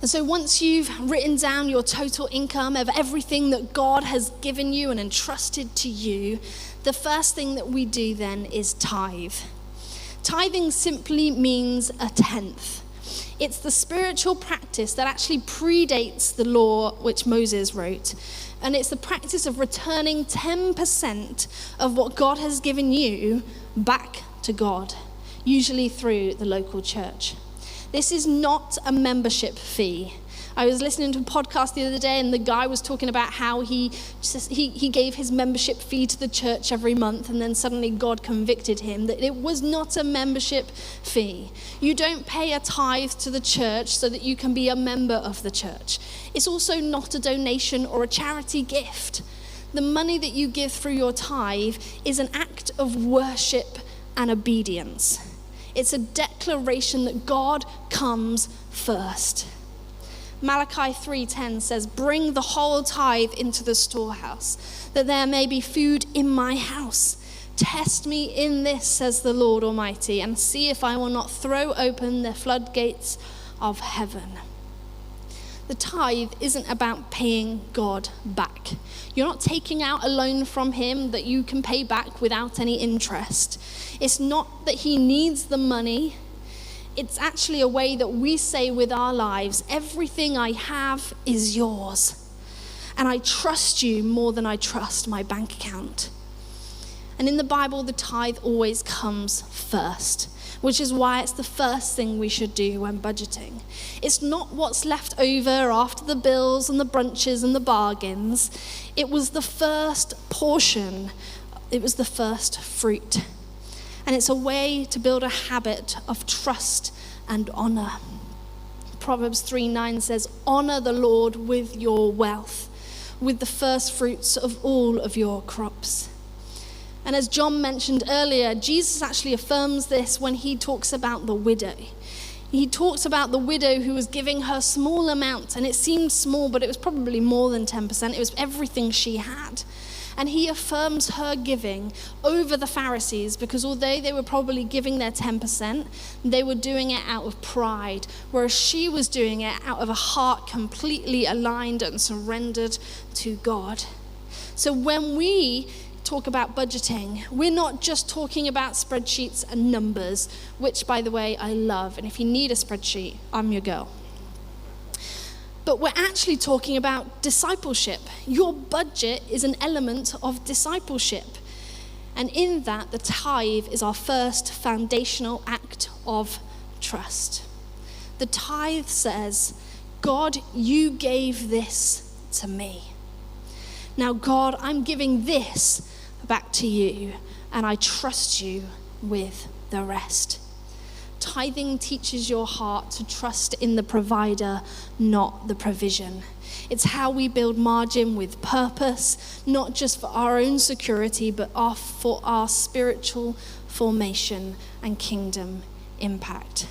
And so once you've written down your total income of everything that God has given you and entrusted to you, the first thing that we do then is tithe. Tithing simply means a tenth. It's the spiritual practice that actually predates the law which Moses wrote. And it's the practice of returning 10% of what God has given you back to God, usually through the local church. This is not a membership fee. I was listening to a podcast the other day, and the guy was talking about how he gave his membership fee to the church every month, and then suddenly God convicted him that it was not a membership fee. You don't pay a tithe to the church so that you can be a member of the church. It's also not a donation or a charity gift. The money that you give through your tithe is an act of worship and obedience. It's a declaration that God comes first. Malachi 3:10 says, "Bring the whole tithe into the storehouse, that there may be food in my house. Test me in this, says the Lord Almighty, and see if I will not throw open the floodgates of heaven." The tithe isn't about paying God back. You're not taking out a loan from him that you can pay back without any interest. It's not that he needs the money. It's actually a way that we say with our lives, everything I have is yours. And I trust you more than I trust my bank account. And in the Bible, the tithe always comes first, which is why it's the first thing we should do when budgeting. It's not what's left over after the bills and the brunches and the bargains. It was the first portion. It was the first fruit. And it's a way to build a habit of trust and honor. Proverbs 3:9 says, "Honor the Lord with your wealth, with the first fruits of all of your crops." And as John mentioned earlier, Jesus actually affirms this when he talks about the widow. He talks about the widow who was giving her small amount, and it seemed small, but it was probably more than 10%. It was everything she had. And he affirms her giving over the Pharisees, because although they were probably giving their 10%, they were doing it out of pride, whereas she was doing it out of a heart completely aligned and surrendered to God. So when we talk about budgeting, we're not just talking about spreadsheets and numbers, which, by the way, I love. And if you need a spreadsheet, I'm your girl. But we're actually talking about discipleship. Your budget is an element of discipleship. And in that, the tithe is our first foundational act of trust. The tithe says, God, you gave this to me. Now, God, I'm giving this back to you, and I trust you with the rest. Tithing teaches your heart to trust in the provider, not the provision. It's how we build margin with purpose, not just for our own security, but for our spiritual formation and kingdom impact.